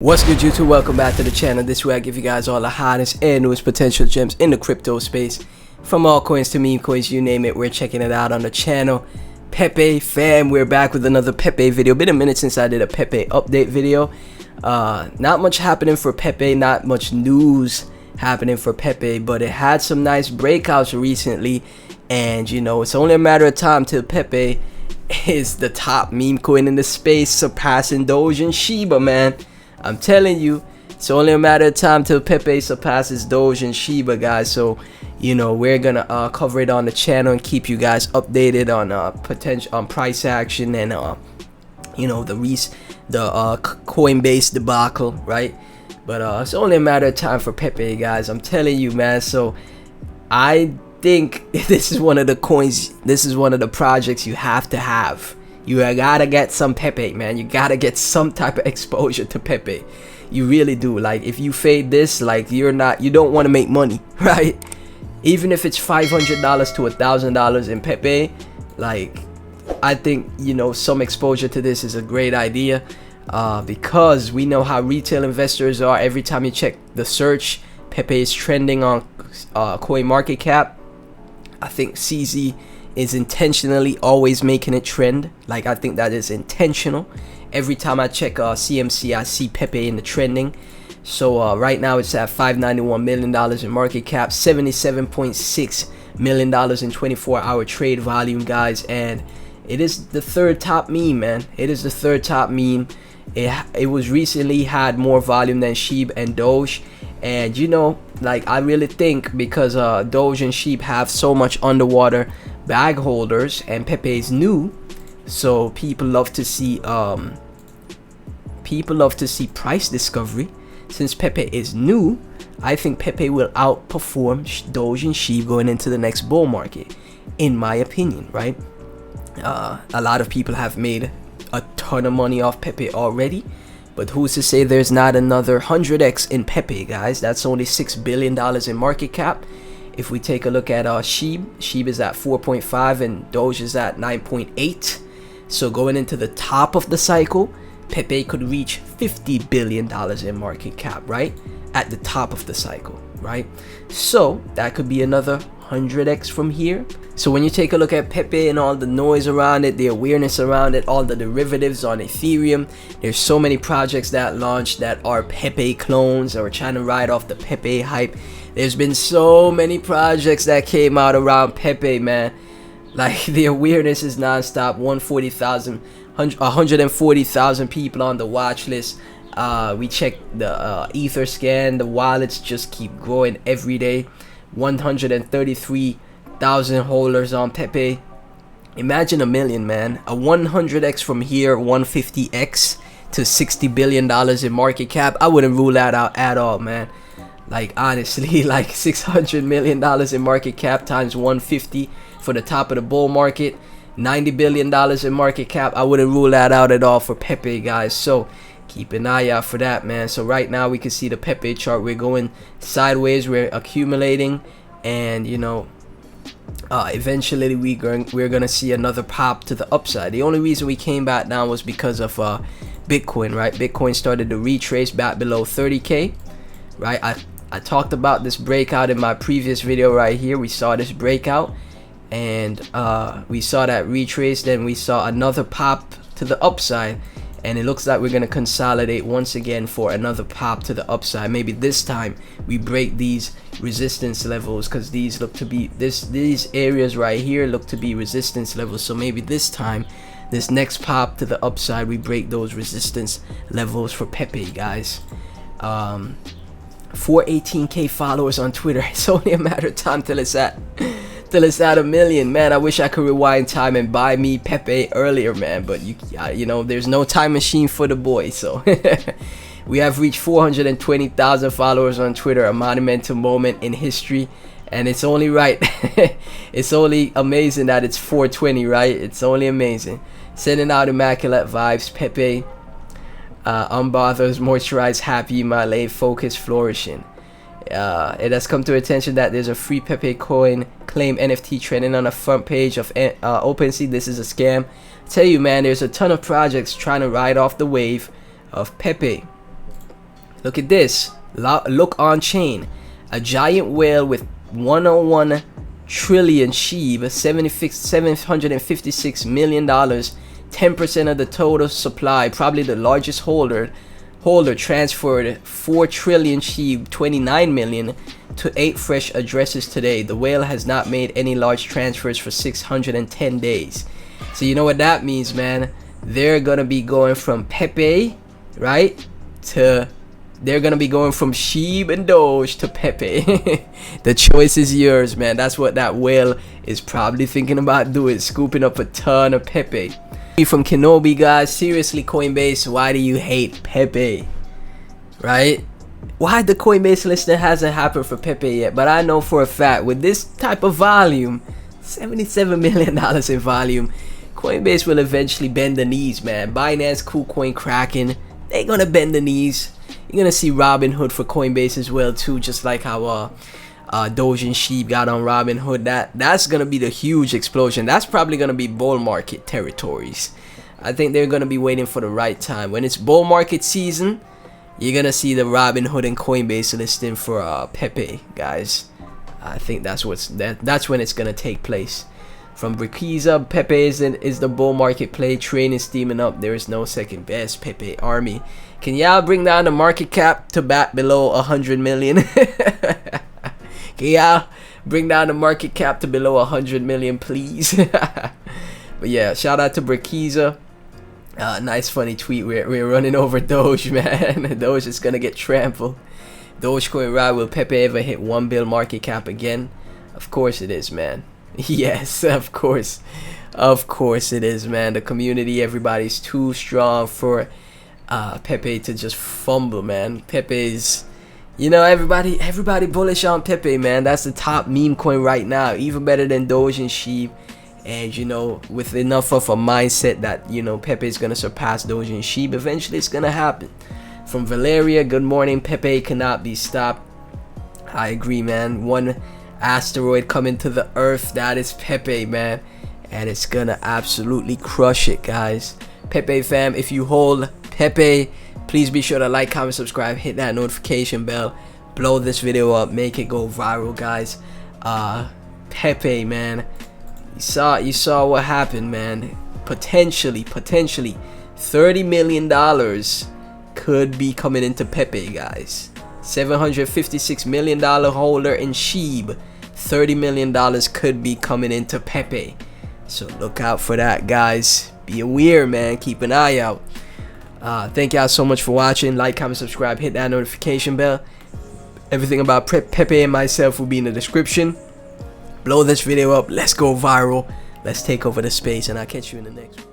What's good, YouTube? Welcome back to the channel. This way I give you guys all the hottest and newest potential gems in the crypto space. From altcoins to meme coins, you name it, we're checking it out on the channel. Pepe fam, we're back with another Pepe video. Been a minute since I did a Pepe update video. Not much happening for Pepe, not much news happening for Pepe, but it had some nice breakouts recently. And you know, it's only a matter of time till Pepe is the top meme coin in the space, surpassing Doge and Shiba, man. I'm telling you, it's only a matter of time till Pepe surpasses Doge and Shiba, guys. So, you know, we're gonna cover it on the channel and keep you guys updated on potential price action and you know, the Coinbase debacle, right? But it's only a matter of time for Pepe, guys. I'm telling you, man. So I think this is one of the coins. This is one of the projects you have to have. You gotta get some Pepe, man. You gotta get some type of exposure to Pepe. You really do. Like, if you fade this, like, you don't want to make money, right? Even if it's $500 to $1,000 in Pepe, like, I think, you know, some exposure to this is a great idea, because we know how retail investors are. Every time you check the search, Pepe is trending on coin market cap. I think CZ is intentionally always making it trend. Like, I think that is intentional. Every time I check CMC, I see Pepe in the trending. So right now it's at $591 million in market cap, $77.6 million in 24-hour trade volume, guys. And it is the third top meme, man. It is the third top meme. It was recently had more volume than Sheep and Doge. And you know, like, I really think because Doge and Sheep have so much underwater bag holders and Pepe is new, so people love to see price discovery. Since Pepe is new, I think Pepe will outperform Doge and Sheep going into the next bull market, in my opinion, right? A lot of people have made a ton of money off Pepe already, but who's to say there's not another 100x in Pepe, guys? That's only $6 billion in market cap. If we take a look at Sheep is at 4.5 and Doge is at 9.8. So going into the top of the cycle, Pepe could reach $50 billion in market cap, right? At the top of the cycle, right? So that could be another 100x from here. So when you take a look at Pepe and all the noise around it, the awareness around it, all the derivatives on Ethereum, there's so many projects that launched that are Pepe clones or trying to ride off the Pepe hype. There's been so many projects that came out around Pepe, man. Like, the awareness is non-stop. 140,000 people on the watch list. We check the ether scan. The wallets just keep growing every day. 133,000 holders on Pepe. Imagine a million, man. A 100x from here, 150x to $60 billion in market cap. I wouldn't rule that out at all, man. Like, honestly, like $600 million in market cap times 150 for the top of the bull market, $90 billion in market cap. I wouldn't rule that out at all for Pepe, guys. So keep an eye out for that, man. So right now we can see the Pepe chart. We're going sideways. We're accumulating, and you know, eventually we're gonna see another pop to the upside. The only reason we came back down was because of Bitcoin, right? Bitcoin started to retrace back below 30K, right? I talked about this breakout in my previous video right here. We saw this breakout and we saw that retrace, then we saw another pop to the upside, and it looks like we're going to consolidate once again for another pop to the upside. Maybe this time we break these resistance levels, because these look to be these areas right here look to be resistance levels. So maybe this time, this next pop to the upside, we break those resistance levels for Pepe, guys. 418k followers on Twitter. It's only a matter of time till it's at a million, man. I wish I could rewind time and buy me Pepe earlier, man, but you know, there's no time machine for the boy. So we have reached 420,000 followers on Twitter, a monumental moment in history, and it's only right. It's only amazing that it's 420, right? It's only amazing. Sending out immaculate vibes, Pepe. Unbothered, moisturized, happy, Malay, focused, flourishing. It has come to attention that there's a free Pepe coin claim NFT trending on the front page of OpenSea. This is a scam. I tell you, man, there's a ton of projects trying to ride off the wave of Pepe. Look at this. Look on chain. A giant whale with 101 trillion shiba, $756 million, 10% of the total supply, probably the largest holder transferred 4 trillion sheep, 29 million to 8 fresh addresses today. The whale has not made any large transfers for 610 days. So you know what that means, man. They're gonna be going from Pepe, right, to they're gonna be going from Sheeb and Doge to Pepe. The choice is yours, man. That's what that whale is probably thinking about doing, scooping up a ton of Pepe. From Kenobi, guys, seriously, Coinbase, why do you hate Pepe? Right? Why the Coinbase listing hasn't happened for Pepe yet? But I know for a fact, with this type of volume, $77 million in volume, Coinbase will eventually bend the knees, man. Binance, KuCoin, Kraken, they're gonna bend the knees. You're gonna see Robinhood for Coinbase as well too, just like how Doge and Sheep got on Robinhood. That's gonna be the huge explosion. That's probably gonna be bull market territories. I think they're gonna be waiting for the right time. When it's bull market season, you're gonna see the Robinhood and Coinbase listing for Pepe, guys. I think that's when it's gonna take place. From Brikiza, Pepe is the bull market play. Train is steaming up. There is no second best. Pepe Army. Can y'all bring down the market cap to back below 100 million? Can y'all bring down the market cap to below 100 million, please? But yeah, shout out to Brikiza. Nice funny tweet. We're running over Doge, man. Doge is gonna get trampled. Dogecoin ride. Will Pepe ever hit 1 bill market cap again? Of course it is, man. Yes, of course it is, man. The community, everybody's too strong for Pepe to just fumble, man. Pepe's, you know, everybody bullish on Pepe, man. That's the top meme coin right now, even better than Doge and Sheep. And you know, with enough of a mindset that, you know, Pepe is gonna surpass Doge and Sheep, eventually it's gonna happen. From Valeria, good morning. Pepe cannot be stopped. I agree, man. One asteroid coming to the earth, that is Pepe, man, and it's gonna absolutely crush it, guys. Pepe fam, if you hold Pepe, please be sure to like, comment, subscribe, hit that notification bell, blow this video up, make it go viral, guys. Pepe, man, you saw what happened, man. Potentially $30 million could be coming into Pepe, guys. $756 million holder in Sheeb. $30 million could be coming into Pepe. So look out for that, guys. Be aware, man. Keep an eye out. Thank y'all so much for watching. Like, comment, subscribe, hit that notification bell. Everything about Pepe and myself will be in the description. Blow this video up. Let's go viral. Let's take over the space, and I'll catch you in the next one.